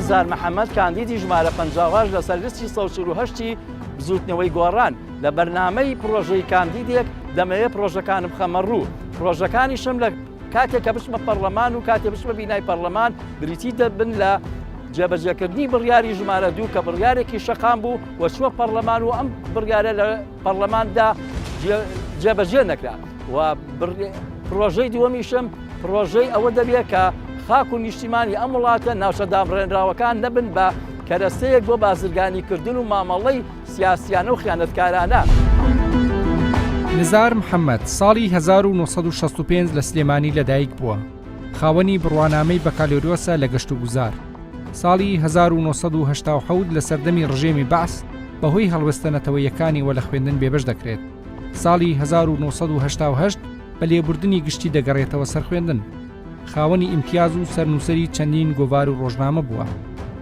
هەزار محەممەد کاندیدی ژمارە 58 لەسەر لیستی 148 بزوتنەوەی گۆڕان لە بەرنامەی پرۆژەی کاندیدێک دەمەوێت پرۆژەکانم بخەمە ڕوو پرۆژەکانیشم لە کاتێک کە بچمە پەرلەمان و کاتێک بچمە بینای پەرلەمان بریتی دەبن لە جێبەجێکردنی بڕیاری ژمارە 2 کە بڕیارێکی شەقام بوو وەچووە پەرلەمان و ئەم بڕیارە لە پەرلەماندا جێبەجێ نەکرا و پرۆژەی دووەمیشم پرۆژەی ئەوە دەبێت کە خاک و نیشتیمانی ئەم وڵاتە ناوچە دامڕێنراوەکان نەبن بە کەرەستەیەک بۆ بازرگانیکردن و مامەڵەی سیاسیانە و خیانەتکارانە. نزار محەممەد ساڵی 1965 لە سلێمانی لەدایک بووە. خاوەنی بڕوانامەی بەکالۆریۆسە لە گەشت و گوزار. ساڵی 1970 لە سەردەمی ڕژێمی بەعس بەهۆی هەڵوەستەنەتەوەیەکانی وە لە خوێندن بێبەش دەکرێت. ساڵی 1970 بە لێبوردنی گشتی دەگەڕێتەوە سەر خوێندن. خاوەنی ئیمتیاز و سەرنووسەری چەندین گۆڤار و ڕۆژنامە بووە.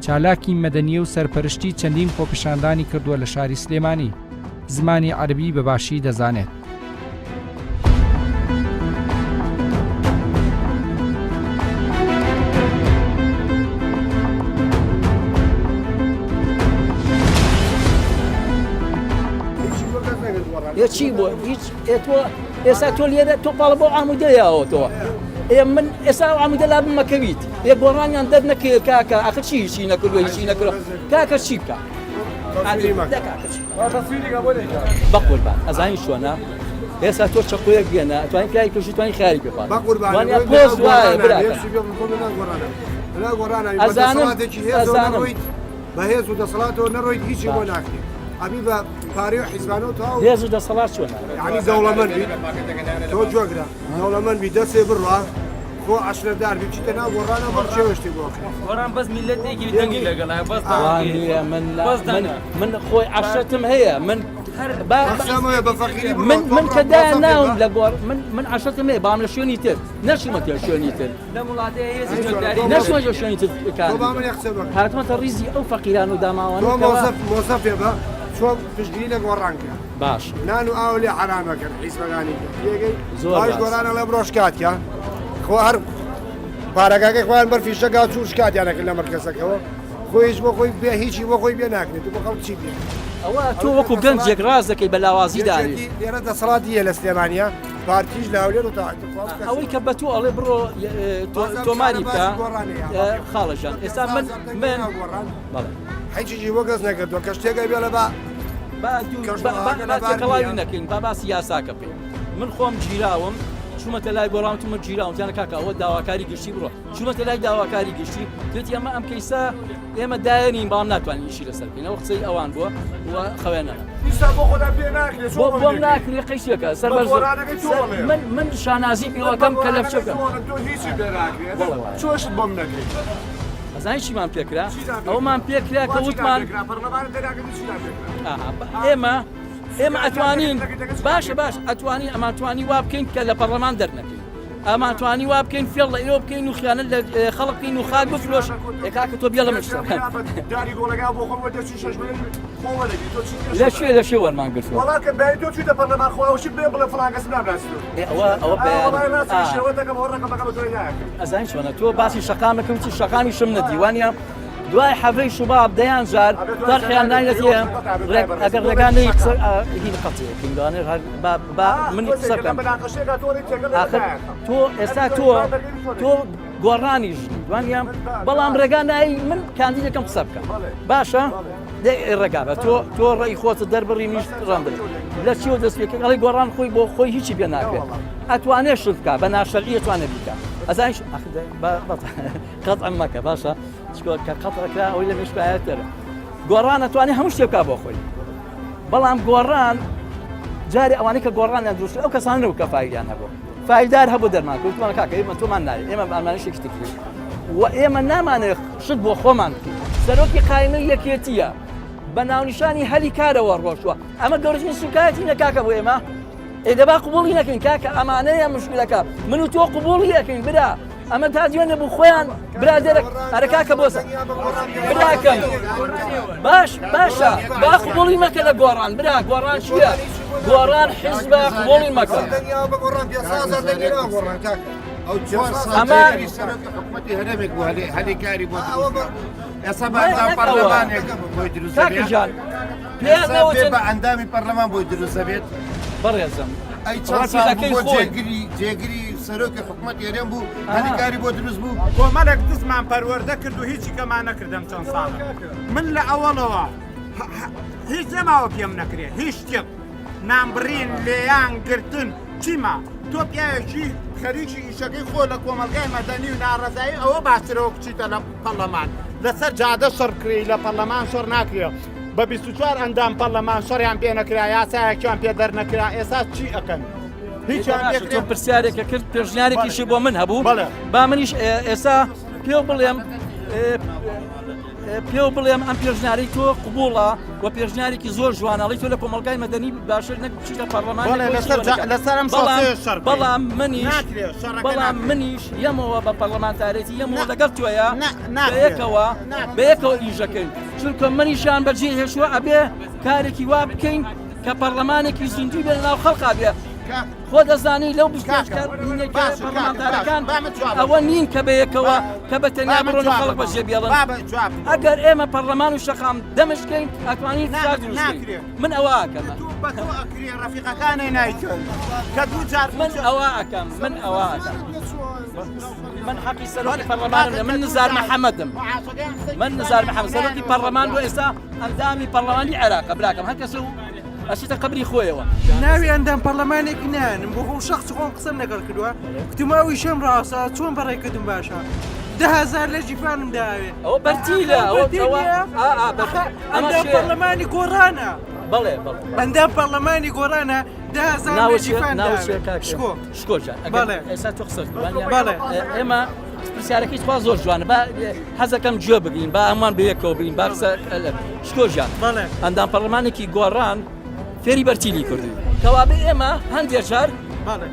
چالاکی مەدەنیە و سەرپەرشتی چەندین خۆپیشاندانی کردووە لە شاری سلێمانی. زمانی عەربی بەباشی دەزانێت. چی بۆ هیچ ئێستا تۆ لێرە تۆ پاڵ بۆ ئامودەیەوەتەوە من ئێستا ئامودە لا بمەکەویت گۆڕانیان دەر نەکرد کاکە ئاخر چی هیچی نەکردووە هیچی نەکردووە کاکە چی بکە بەقوربان ئەزانی چۆنە ئێستا تۆ چەقۆیەک بێنە توانین کاری تووشی توانی خیاری پێپات پۆست وایە ئەزانم بەهێز و دەسەڵاتەوە نەڕۆیت هیچی بۆ ناکرێت ئەبی بە پارێ و حیزبانە و تاو هێز و دەسەڵات چۆنە یعنی دەوڵەمەند بیت تۆ جۆگرا دەوڵەمەند بی دەستێ بڕوا خۆ عەشرەدار بی چیتە ناو گۆڕانە بەڵ چێوەشتی بۆ گۆڕان بەس میلەتێکی دەنگی لەگەڵا من خۆی عەشرەتم هەیە من من کەدا ناوم لە گۆڕ من عەشرەتم هەیە بام لە شوێنی تر نەچمەتە شوێنی تر لە وڵاتی هێزی جۆگداری نەچمەتە شوێنی تر هاتمەتە ڕیزی ئەو فەقیران و داماوانە مۆزەفێ بە چۆن پشتگیری لە گۆڕان کرد باش نان و ئاو لێ حرامەکرد حیزبەکانی باش گۆڕانە لە بڕۆژکاتکە خۆ هەر پارەکەکە خۆیان بەرفیشەکە چوو شکاتیانەکرد لە مەرکەزەکەەوە خۆیش بۆ خۆی بێ هیچی بۆ خۆی بێ ناکرێت بۆ خەڵک چی بێ ئەوە تۆ وەکو گەنجێک ڕاز دەکەی بە لاوازی دانی لێرە دەسەڵاتی هەیە لە سلێمانیە پارتیش لە هەولێر و ئەوەی کە بە تۆ ئەڵێ بڕۆ تۆماری بکە خاڵەژان ئێستا من هیچی بۆ گەز نەکردووە کە شتێکە بێ لە کەڵاوی نەکەین با باسی یاساکە پێ من خۆم گیراوم چوومەتە لای گۆڕانتمە گیراوم جانە کاکە ئەوە داواکاری گشتی بڕۆ چوومەتە لای داواکاری گشتی توێت ئەمە ئەم کەیسا ئێمە دایەنین بەڵام ناتوانین ئیشی لەسەر بکەین ئەوە قسەی ئەوان بووە و خەوێنە بۆم ناکرێت قەیسێکە سەر من شانازی پێوەکەم کە لە بچەکەم چۆشت بۆم نەکرێت ئەزانی چیمان پێکرا ئەومان پێکرا کە وتمان ئێمە ئەتوانین باشە باش ئەتوانین ئەمانتوانی وا بکەین کە لە پەرلەمان دەرنەکەین ئەمانتوانی وا بکەین فێڵ لە ئێوە بکەین و خیانەت لە خەڵقین و خاک بفرۆش کاکە تۆ بێ لە مشتە لە شوێ وەرمان گرتووە ئەزانی چۆنە تۆ باسی شەقامەکەم چی شەقامی شم نەدیوانە دوای حەڤەی شوباب دەیان جار دەرخیان نایەتێ ئەگەر ڕێگانەی هین قەتێکین دوانێ من قسە بکەم تۆ ئێستا تۆ گۆڕانی ژنی دوانیان بەڵام ڕێگان نایی من کاندیدەکەم قسە بکەم باشە ڕێگا بە تۆ ڕێی خۆتە دەربڕی نیشت ڕەندن لە چیوە دەست پێکە ئەڵی گۆڕان خۆی بۆ خۆی هیچی بێ ناکرێت ئەتوانێت شت بکە بە ناشەرعی ئەتوانێت بکە ئەزانیش قەتع مەکە باشە کە قەتعکرا ئەوەی لە مشکایەتەرە گۆڕان ئەتوانێت هەموو شتێک بکا بۆ خۆی بەڵام گۆڕان جارێ ئەوانەی کە گۆڕانیان دروست ئەو کەسانەوە کە فایدیان هەبوو فایدار هەبوو دەرمان کردوانە کاکە ئێمە تۆمان نایە ئێمە ئەمانەشێکی تکرێت و ئێمە نامانێت شت بۆ خۆمان بکەین سەرۆکی قایمەی یەکێتیە بە ناونیشانی هەلی کارەوە ڕۆژوە ئەمە گەورەترین سوکایەتی نەکاکە بۆ ئێمە دەبا قبوڵی نەکەین کاکە ئەمانەیە مشکلەکە من و تۆ قبوڵی یەکەین برا ئەمە تا دوێنێ بوو خۆیان برادێرە ئەرەکاکە بۆسە براکەم باشە با قبوڵی مەکە لە گۆڕان برا گۆڕان چییە؟ گۆڕان حیزبە قبوڵی مەکە ئەو 4 ئەمە سەرۆکی حکوومەتی هەرێمێک بوو هەلێکاری بۆ ئێستا بەندام پەرلەمانێک بۆی دروست کاکیجان بێت بە ئەندامی پەرلەمان بۆی دروست دەبێت بەڕێزم ئەی چەند ساڵ بوو بۆ جێگیری سەرۆکی حکوومەت هێرێم بوو هەلێکاری بۆ دروست بوو کۆمەڵێک دزمان پەروەردە کرد و هیچی کەمان نەکردم چەند ساڵ من لە ئەوڵەوە هیچ نەماوە پێم نەکرێت هیچ شتێک نامبڕین لێیان گرتن چیما تۆ پیاوێکی خەریکی ئیشەکەی خۆ لە کۆمەلگای مەدەنی و ناڕەزایی ئەوە باشترەوە بچیتە لە پەرلەمان لەسەر جادە شەڕکری لە پەرلەمان شەڕ ناکرێت بە 24 ئەندام پەرلەمان شەڕیان پێ نەکرا یاسایەکیان پێ دەرنەکرا ئێستا چی ئەەکەن هیچیان تۆ پرسیارێکە کرد پێشنیارێکیشی بۆ من هەبوو با منیش ئێستا پێ بڵێم ئەم پێشنیاری تۆ قبوڵە و پێشنیارێکی زۆر جوانەڵی تۆ لە کۆمەلگای مەدەنی باشتر نەکوچیتە پەرلەمان بەڵام منیش یەمەوە بە پەرلەمانتارێتی یەمەوە لەگەڵ توۆیە بەیەکەوە ئیژەکەین چونکە منیشان بەجێ هێشوە ئەبێ کارێکی وا بکەین کە پەرلەمانێکی زیندوی بێ ناو خەڵقا بێ خۆ دەزانی لەو پەرلەمانتارەکان ئەوە نین کە بەیەکەوە کە بە تەنیا بڕۆن خەڵک بەجێ بێڵن ئەگەر ئێمە پەرلەمان و شەقام دەمشکەین ئەتوانین دروستکەین من ئەوە ئەکەم ڕەفیقەکانی نایکەن کە دوو جار من ئەوە ئەکەم من حەقی سەرۆکی پەرلەمانم من نزار محەممەدم من نزار محەممەد سەرۆکی پەرلەمان بۆ ئێستا ئەندامی پەرلەمانی عێراقە براکەم هەر کەس ئەچیتە قبری خۆیەوە ناوی ئەندام پەرلەمانێکی نانم بۆ خۆ شەخص خۆم قسەم لەگەڵ کردووە کتتوماوی شەم ڕاستە چۆن بەڕێکردم باشە 10,000 لە جیفانم داوێ ئەوە بەرتیلە ئەندام پەرلەمانی گۆڕانە بەڵێ ئەندام پەرلەمانی گۆڕانە 10,000 لە جیفان شکۆجان ئێستا تۆ قسە ئێمە پرسیارەکەی خوا زۆر جوانە با حەزەکەم گوێ بگرین با هەمووان بەیەکەوە بگرین با قسە شکۆژیان ئەندام پەرلەمانێکی گۆڕان فێری بەرتیلی کردووی کەوابێ ئێمە هەندێک جار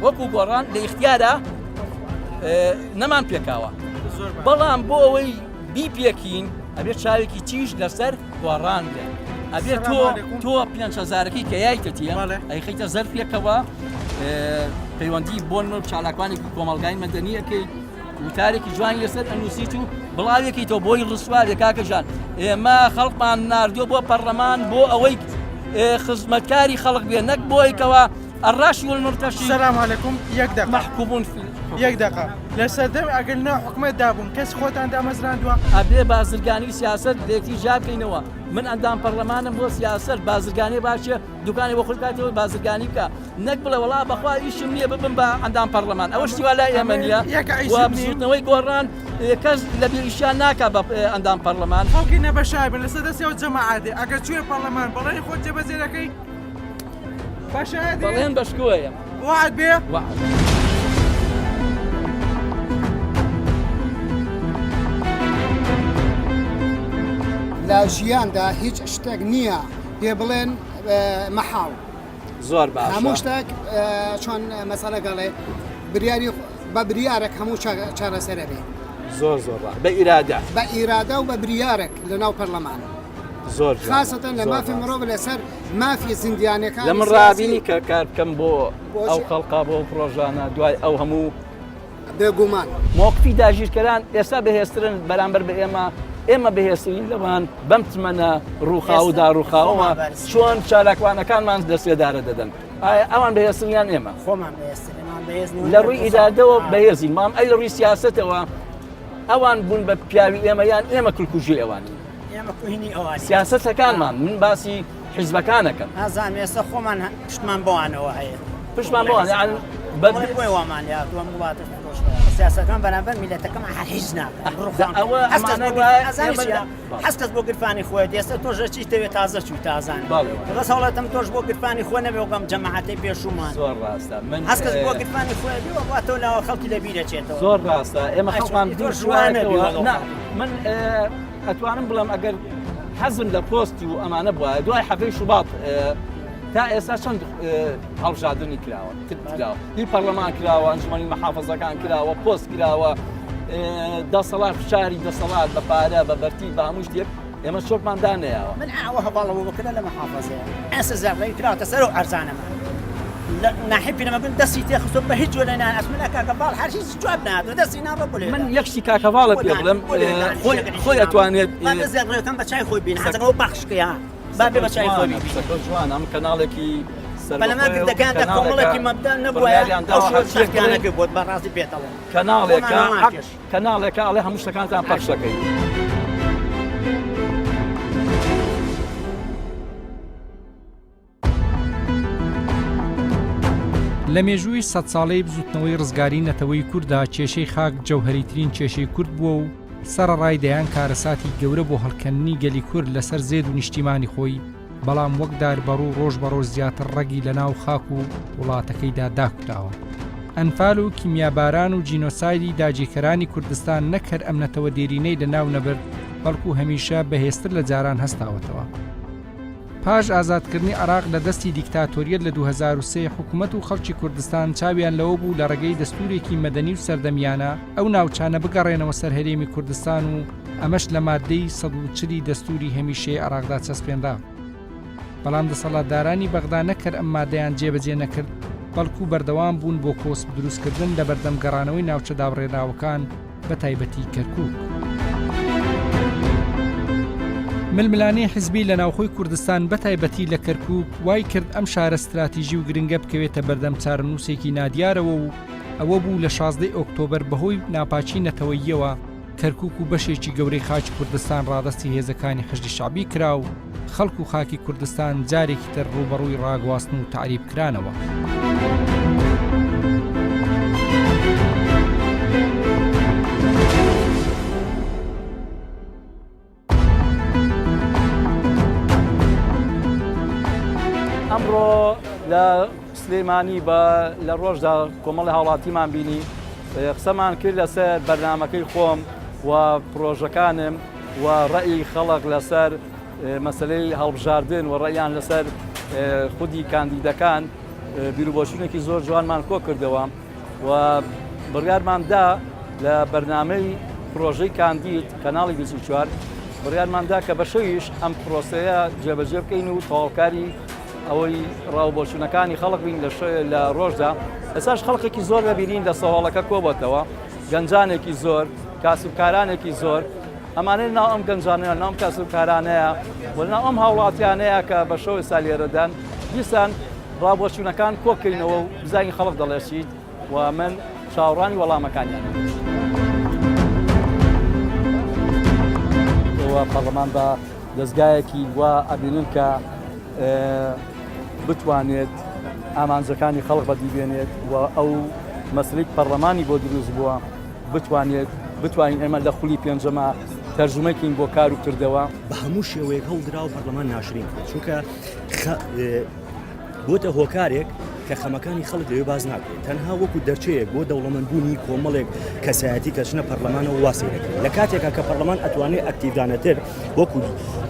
وەکو گۆڕان لە ئیختیارە نەمان پێکاوە بەڵام بۆ ئەوەی بیپێکین ئەبێت چاوێکی تیژ لەسەر گۆڕان بێت ئەبێت تۆ 5,000ەکەی کە یایتەتیە ئەی خەیتە زەرفێکەوە پەیوەندی بۆن چالاکوانێکی کۆمەلگای مەدەنیەکەی وتارێکی جوانی لەسەر ئەنووسیت و بڵاوێکی تۆ بۆی ڕسوارێ کاکەژان ئێمە خەڵقمان ناردووە بۆ پەرلەمان بۆ ئەوەی خزمەتکاری خەڵق بێ نەک بۆیکەوە الراشي والمرتشي. السلام عليكم. يقدق محكومون في يقدق لسدم أقلنا حكومة دابون كس خوت عند مزران دوا أبي بازرگانی سیاست دیتی جاب کینوا من اندام پارلمانم بو سیاست بازرگانی باشه دکانی بخور کاتی بازرگانی کا نقبل ولا بخوا ایش نیه ببن با اندام پارلمان اوش تی ولا یمنیا و بسوتنوی گوران کس لبی ایشان ناکا با اندام پارلمان خلقی نبشایب لسد سیاست جماعتی اگر توی پارلمان بالای خود جب زیرکی باشهادی بالين بشكوية وعد بيه وعد لا ژیاندا هیچ شتێک نییە پێ بڵێن مەحاڵ زۆر باش هەموو شتێک چۆن مەسەلە گەڵێ بریاری بە بریارێک هەموو چارەسەرە بێ زۆر زۆر بە ئیرادە بە ئیرادە و بە بریارێک لەناو پەرلەمان زۆر خاصەتەن لە مافی مرۆڤ لەسەر مافی زیندیانەکان لە من ڕابینی کە کار بکەم بۆ ئەو خەڵقا بۆ پرۆژانە دوای ئەو هەموو بێگومان موقفی داگیرکەران ئێستا بەهێسترن بەرامبەر بە ئێمە بەهێسترین لەوان بەم تمەنە ڕووخا و داڕووخاوەوە چۆن چالاکوانەکانمان دەستێدارە دەدەن ئەوان بەهێستریان ئێمە خۆمان بەهێسترین لە ڕووی ئیدادەوە بەهێزین مام ئەی لە ڕووی سیاسەتەوە ئەوان بوون بە پیاوی ئێمە یان ئێمە کلکوژی ئەوانی سیاستەکانمان من باسی حیزبەکانەکەم ئازان ئێستا خۆمان پشتمان بۆوانەوە هەیە پشتمان بۆوان بۆی وامان یاتوە وڵات سیاسەکان بەرامبەر میلەتەکەم هیچ ناکەن حەز کەس بۆ گرفانی خۆیت ئێستا تۆژە چیتەوێت تازە چوی تازان بەس هەوڵەتم تۆش بۆ گرفانی خۆ نەبێ وەڵام جەماعەتەی پێشومان زۆر ڕاستە من هەست کەس بۆ گرفانی خۆی واتەوە لاوە خەڵکی لەبیر دەچێتەوە زۆر ڕاستە ئێمە خەڵمان دووشوانەوە من ئەتوانم بڵم ئەگەر حەزم لە پۆستی و ئەمانە بووە دوای حەفەی شوباط تا ئێستا چەند هەڵبژاردننی کراوە کراوە هی پەرلەمان کراوە ئەنجومەنی مەحافەزەکان کراوە پۆست کراوە دەسەڵات شاری دەسەڵات بە پارە بە بەرتی بە هەموو شتێک ئێمە چۆکمان دانەیەوە من ئاوە هەواڵەوە بکرە لە مەحافەزەیە ئەسە زەڕی کراوەتە سەر و ئەرزانەمان ناحب لما بن دسي تاخذ بە هیچ جۆرە نان ئەسمە کاکەباڵ هەرشی جواب نادوە دەستی ناڕە بڵێ من یەکشی کاکەواڵە پێ بڵێم خۆی ئەتوانێت زیێڕەکەم بە چای خۆی بین حەزەکەەوە بەخشکەیە بابێ بە چای خۆی جوان ئەم کەناڵێکی بەلەما دەکات کۆمەڵێکی مەبدا نەبووە بۆت بەڕاستی بێتەوە کەناڵێکە ئەڵێ هەموو شتەکانتان پەخشەکەی. لە مێژووی 100 ساڵەی بزوتنەوەی ڕزگاری نەتەوەی کووردا کێشەی خاک جەوهەریترین کێشەی کورد بووە و سەرڕای دەیان کارەساتی گەورە بۆ هەڵکەننی گەلی کورد لەسەر زێد و نیشتیمانی خۆی، بەڵام وەک داربەڕوو ڕۆژ بەڕۆژ زیاتر ڕەگی لە ناو خاک و وڵاتەکەیدا داکراوە. ئەنفال و کیمیاباران و جینۆسایدی داگیرکەرانی کوردستان نەکەر ئەمنەتەوە دێرینەی لە ناو نەبرد، بەڵکو هەمیشە بەهێزتر لە جاران هەستاوەتەوە. پاش ئازادکردنی عراق لە دەستی دیکتاتۆریەت لە 2003 حکوومەت و خەڵکی کوردستان چاویان لەوە بوو لە ڕێگەی دەستورێکی مەدەنی و سەردەمیانە ئەو ناوچانە بگەڕێنەوە سەر هەرێمی کوردستان و ئەمەش لە مادەی 140 دەستوری هەمیشەی عراقدا چەسپێنرا. بەڵام دەسەڵاتدارانی بەغدا نەکرد ئەم مادەیان جێبەجێ نەکرد، بەڵکو بەردەوام بوون بۆ کۆسپ دروستکردن لە بەردەم گەڕانەوەی ناوچە داڕێراوەکان بە تایبەتی کەرکووک. ململانەی حزبی لە ناوخۆی کوردستان بە تایبەتی لە کەرکووک وای کرد ئەم شارە استراتیژی و گرنگە بکەوێتە بەردەم چارەنووسێکی نادیارەوە و ئەوە بوو لە 16 ئۆکتۆبەر بەهۆی ناپاچی نەتەوەییەوە کەرکووک و بەشێکی گەورەی خاکی کوردستان ڕادستی هێزەکانی حشدی شعبی کرا و خەڵک و خاکی کوردستان جارێکی تر ڕوبەڕووی ڕاگواستن و تعریب کرانەوە. ئەمڕۆ لە سلێمانی بە لە ڕۆژدا کۆمەڵی هاوڵاتیمان بینی قسەمان کرد لەسەر بەرنامەکەی خۆم و پرۆژەکانم و ڕەئی خەڵک لەسەر مەسلەی هەڵبژاردن و ڕێیان لەسەر خودی کاندیدەکان بیرروبۆچوونێکی زۆر جوانمان کۆ کردەوە و بڕیارماندا لە بەرنامەی پرۆژەی کاندید کەناڵی 24 بڕیارماندا کە بەشەویش ئەم پرۆسەیە جێبەجێ بکەین و تەواوکاری ئەوەی ڕاوبۆچوونەکانی خەڵک بین لە ڕۆژدا. ئێساش خەڵکێکی زۆر ببینین لە سەواڵەکە کۆبەتەوە، گەنجانێکی زۆر، کاسبکارانێکی زۆر، ئەمانەی ناو ئەم گەنجانەیە ناو کاسبکارانەیە و ناو ئەم هاوڵاتیانەیە کە بە شەوی ساڵێرەدان دیسان ڕابۆچوونەکان کۆکەینەوە و بزانین خەڵک دەڵێشیت و من چاوەڕانی وەڵامەکانیان. ئەوە پەرلەمان بە دەستگایەکی وا ئەبینن کە بتوانێت ئامانجەکانی خەڵک بەدیبێنێت و ئەو مەسلەی پەرلەمانی بۆ دروست بووە بتوانین ئێمە لە خولی پێنجەمە تەرجمەکەین بۆ کار و کردەوە بە هەموو شێوەیەک هەڵدرا و پەرلەمان ناشرین چونکە بۆتە هۆکارێک کە خەمەکانی خەڵک لەوێ باز ناکرێت تەنها وەکو دەرچەیەک بۆ دەوڵەمەندبوونی کۆمەڵێک کەسایەتی کە چنە پەرلەمانەوە واسی دەکرێت لە کاتێکا کە پەرلەمان ئەتوانێت ئەکتیڤدانەتر وەکو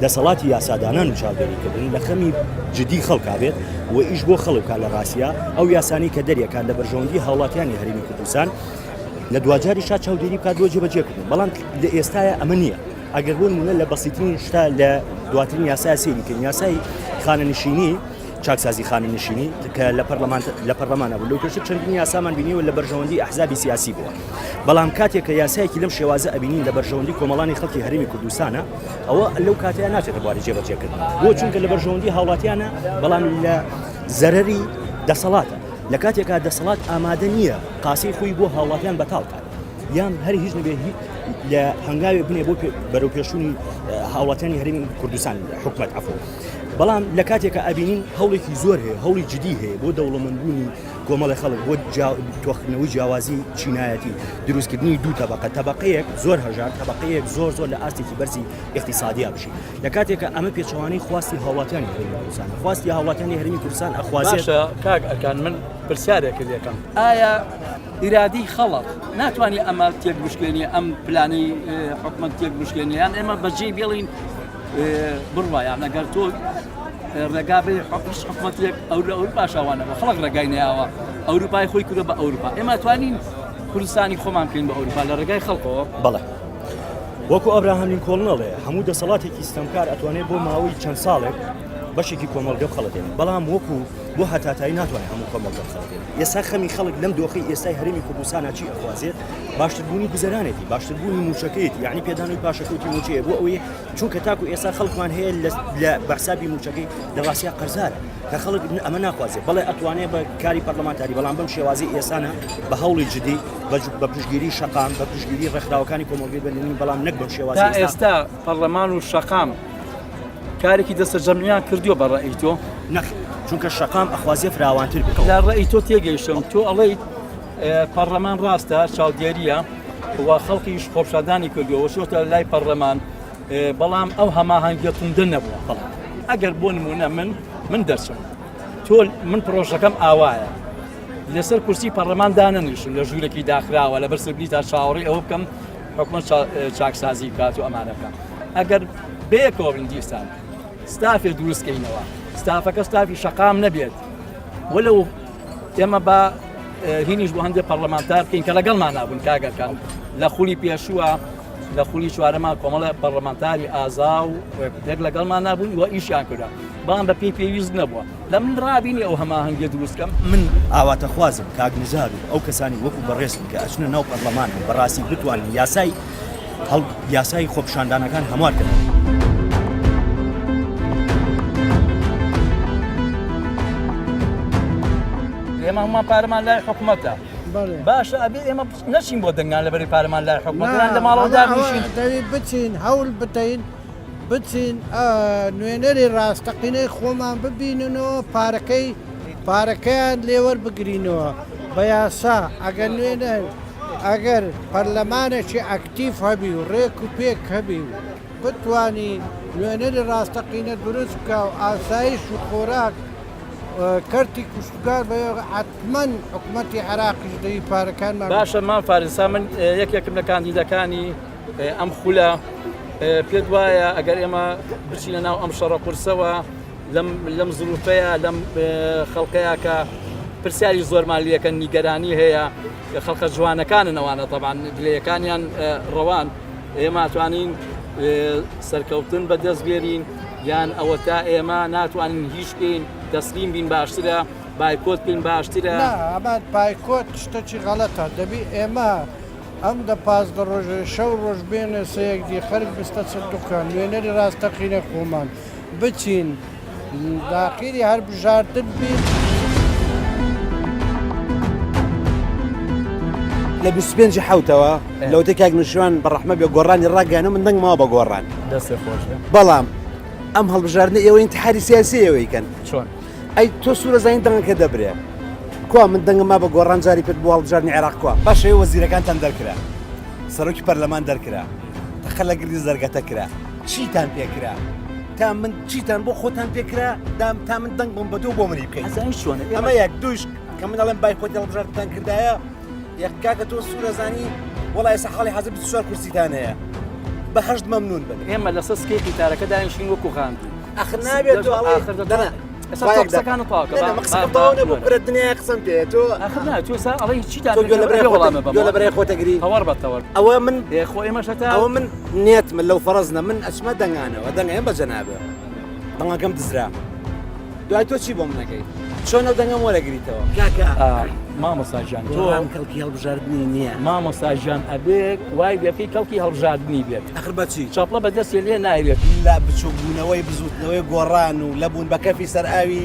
دەسەڵاتی یاسادانان و چاودێریکردن لە خەمی جدی خەڵکابێت و ئیش بۆ خەڵکا لە ڕاستیە ئەو یاسانی کە دەریەکان لە بەرژەوەندی هاوڵاتیانی هەرێمی کوردستان لە دوجاری شا چاودێری بکات بۆ جێبەجێکردن بەڵام لە ئێستاە ئەمە نییە ئەگەر بۆ نمونە لە بەسیترین شتا لە دواترین یاسای سێریکردن یاسای خانەنشینی چاکسازی خانەنشینی کە لە پەرلەمانە بوو لەو پێش چەندین یاسامان بینیوە لە بەرژەوەندی ئەحزابی سیاسی بووە بەڵام کاتێک کە یاسایەکی لەم شێوازە ئەبینین لە بەرژەوەندی کۆمەڵانی خەڵکی هەرێمی کوردستانە ئەوە لەو کاتەیە ناچێتە بواری جێبەجێکردن بۆ چونکە لە بەرژەوەندی هاوڵاتیانە بەڵام لە زەرەری دەسەڵاتە لە کاتێکا دەسەڵات ئامادە نییە قاسەی خۆی بۆ هاوڵاتیان بەتاڵکات یان هەر هیچ نەبێ لە هەنگاوێ بنێ بۆ بەرەو پێشوونی هاوڵاتیانی هەرێمی کوردستان حکومەت عەفو بەڵام لە کاتێکە ئەبینین هەوڵێکی زۆر هەیە هەوڵی جدی هەیە بۆ دەوڵەمەندبوونی کۆمەڵی خەڵک بۆ تۆخکردنەوەی جیاوازی چینایەتی دروستکردنی دوو تەبەقە تەبەقەیەک زۆر هەژار تەبەقەیەک زۆر لە ئاستێکی بەرزی اقتصادیا بشی لە کاتێکە ئەمە پێچەوانی خواستی هاوڵاتیانی هەرێمی کوردستان خواستی هاوڵاتیانی هەرێمی کوردستان ئەخوازێت کاک ئەکان من پرسیارێکە دەکەم ئایا ئیرادی خەڵک ناتوانانی ئەمە تێک بشکێنی ئەم پلانی حکومەت تێک بشکێنیان ئێمە بەجێ بێڵین بڕوایان ئەگەر تۆ ڕێگابێ حکومەتێک ئەوروپا شاوانەوە خەڵک ڕێگای نەیاوە ئەوروپای خۆی کردە بە ئەوروپا ئێمە توانین کوردستانی خۆمان بکەین بە ئەوروپا لە ڕێگای خەڵکەوە بەڵێ وەکو ئەبراهام لینکۆڵنەڵێ هەموو دەسەڵاتێکی ستەمکار ئەتوانێت بۆ ماوەی چەند ساڵێک بەشێکی کۆمەڵگە خەڵەتێن بەڵام وەکو بۆ هەتاتایی ناتوانێت هەموو کۆمەڵ بخەڵکێت ئێستا خەمی خەڵک لەم دۆخی ئێستای هەرێمی کوردستانە چی ئەخوازێت باشتربوونی گوزەرانێتی باشتربوونی موچەکەیەتی یعنی پێدانەوەی پاشەکەوتی موچەیە بۆ ئەوەیە چونکە تاکو ئێستا خەڵکمان هەیە لە بەحسابی موچەکەی دەڕاستیا قەرزارە کە خەڵک ئەمە ناخوازێت بەڵێ ئەتوانێت بە کاری پەرلەمانتاری بەڵام بەم شێوازی ئێسانە بە هەوڵی جدی بە پشتگیری شەقام بە پشتگیری ڕێکخراوەکانی کۆمەڵگەی بەرلینی بەڵام نەک بەم شێوازی تا ئێستا پەرلەمان و شەقام کارێکی دەستە جەمعیان کردووە بە ڕێی تۆ نەخێ چونکە شەقام ئەخوازیە فراوانتر بێت لە ڕێی تۆ تێگەیشتم تۆ ئەڵەی پەرلەمان ڕاستە چاودێریە و خەڵکیش خۆپشادانی کردووە چۆتە لای پەرلەمان بەڵام ئەو هەماهەنگیەتوندە نەبووە ئەگەر بۆ نمونە من دەرچم تۆ من پرۆژەکەم ئاوایە لەسەر کورسی پەرلەمان دانەنیشم لە ژوورێکی داخراوە لە بەرسبلی تا چاوەڕێی ئەوە بکەم حکومەت چاکسازی بکات و ئەمانەکە ئەگەر بەیەکەوە بن دیستان ستافێ دروستکەینەوە ستافەکە ستافی شەقام نەبێت وەلو ئێمە بە هینیش بۆ هەندێک پەرلەمانتار بکەین کە لەگەڵمان نابوون کاگەکان لە خولی پێشووە لە خولی چوارەمان کۆمەڵە پەرلەمانتاری ئازا و دەک لەگەڵمان نابوون و ئیشیان کردە بەڵام بە پێی پێویست نەبووە لە من ڕابینی ئەو هەماهەنگیە دروستکەم من ئاواتە خوازم کاگنزار و ئەو کەسانی وەکو بەڕێستن کە ئەچنە ناو پەرلەمان بەڕاستی بتوانین یاسای خۆپشاندانەکان هەموار کردن. ئێمە هەمومان پارەمان لای حکومەتە باشە ئەبێ ئێمە نەچین بۆ دەنگان لەبەری پارەمان لای حکومەتیان لە ماڵەوەدا بنشین دەوێت بچین هەوڵ بدەین بچین نوێنەری ڕاستەقینەی خۆمان ببیننەوە پارەکەیان لێوەربگرینەوە بە یاسا ئەگەر نوێنەر ئەگەر پەرلەمانێکی ئەکتیف هەبی و ڕێک و پێک هەبی و بتوانی نوێنەری ڕاستەقینە دروست بکە و ئاسایش و خۆراک کەرتی کوشتگار بە حتمەن حکوومەتی عێراقیش دەی پارەکانمان باشە مان فارسا من یەکێکم لە کاندیدەکانی ئەم خولە پێت وایە ئەگەر ئێمە بچینە ناو ئەم شەڕە قورسەوە لەم زروفەیە لەم خەڵکەیە کە پرسیاری زۆرمان لەکە نیگەرانی هەیە خەڵکە جوانەکانن ئەوانە تەبان دلەکانیان ڕەوان ئێمە توانین سەرکەوتن بەدەست بێرین یان ئەوە تا ئێمە ناتوانین هیچ بکەین دەسلیم بین باشترە بایکۆت بین باشترە ئەمە بایکۆت شتێکی غەڵەتە دەبی ئێمە ئەم دە پازدە ڕۆژە شەو ڕۆژ بێنە سەیەکدی خەرک بستە سەردووکان نوێنەری ڕاستەقینە خۆمان بچین داخیری هەر بژاردن بین لە 25 حوتەوە لەوتە کاک نوشیوان بەڕەحمە بێ گۆڕانی ڕاگەانە من دەنگمەوە بە گۆڕان دەستێ خۆشە بەڵام ئەم هەڵبژاردنە ئێوە ئینتیحاری سیاسیەوەیکەن چۆن ئەی تۆ سوورە زین دەنگەکە دەبرێ کوا من دەنگما بە گۆڕان جاری پێت بۆ هەڵبژاردننی عێراق کووە باشە وەزیرەکانتان دەرکرا سەرۆکی پەرلەمان دەرکرا تەخە لە گردی زەرگەتە کرا چیتان پێکرا تا من چیتان بۆ خۆتان پێکرا تا من دەنگ بم بە دوو بۆ منی بکەین ئەمە یەک دووش کە من دەڵێم بایکۆتی هەڵبژاردنتان کردایە یەک کاکە تۆ سوورە زانی وڵای سەحاڵی حەزر 24 کورسیتان هەیە بە هەشت مەمنون بن ئێمە لەسەر سکەیتی تارەکە دانیشین وەکو خاندی ئەخر نابێت تۆ قسەکانە تاکە دنیا قسم پێ تۆ تۆ ئەڵی چیتان لە بەرای خۆتەگری هەوار بەتەوەر ئەوە من خۆ ئێمەشەتا ئەوە من نێت من لەو فەرەزنە من ئەچمە دەنگانەوە دەنگەم بە جەنابە دەنگەکەم دزرا دوای تۆ چی بۆ منەکەی چۆن ئەو دەنگەم وەرەگریتەوە کاکە مامۆستاژیان تۆ کەڵکی هەڵبژاردننی نییە مامۆستاژیان ئەبێ وای بێپی کەڵکی هەڵبژاردننی بێت ئەخر بەچی چاپڵە بەدەستی لێ نایرێت لا بچووبوونەوەی بزوتنەوەی گۆڕان و لەبوون بە کەفی سەر ئاوی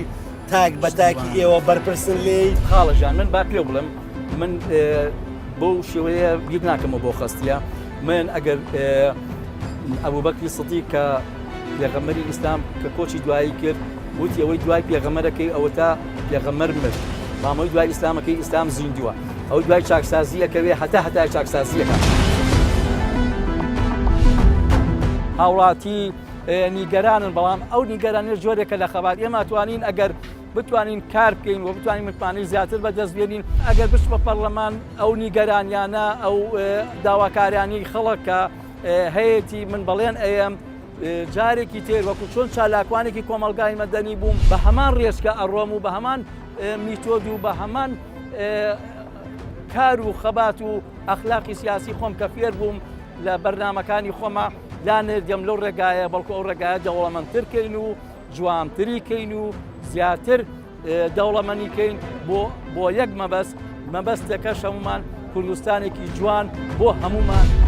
تاک بە تاکی ئێوە بەرپرسن لێ خاڵەژان من با پێ بڵم من بۆ شێوەیە گیر ناکەمەوە بۆ خستیە من ئەگەر ئەبوو بەکری سەدیق کە پێغەمبەری ئیسلام کە کۆچی دوایی کرد وتی ئەوەی دوای پێغەمبەرەکەی ئەوە تا پێغەمبەر مرد مامۆی دوای ئیسلامەکەی ئیسلام زیندووە ئەو دوای چاکسازیەکەوێ هەتا چاکسازیەکە هاوڵاتی نیگەرانن بەڵام ئەو نیگەرانێ جۆرێکە لە خەبات ئێمە توانین ئەگەر بتوانین کار بکەین و بتوانین متمانەی زیاتر بەدەست بێنین ئەگەر بچ بە پەرلەمان ئەو نیگەرانیانە ئەو داواکاریانی خەڵکە هەیەی من بەڵێن ئەم جارێکی تێر وەکو چۆن چالاکوانێکی کۆمەلگای مەدەنی بووم بە هەمان ڕێژکە ئەڕۆم و بە هەمان میتۆد و بە هەمان کار و خەبات و ئەخلاقی سیاسی خۆم کە فێر بووم لە بەرنامەکانی خۆمە لا نردێم لەو ڕێگایە بەڵکو ئەو ڕێگایە دەوڵەمەندترکەین و جوانتریکەین و زیاتر دەوڵەمەندیکەین بۆ یەک مەبەست مەبەستەکەش هەمومان کوردستانێکی جوان بۆ هەمومان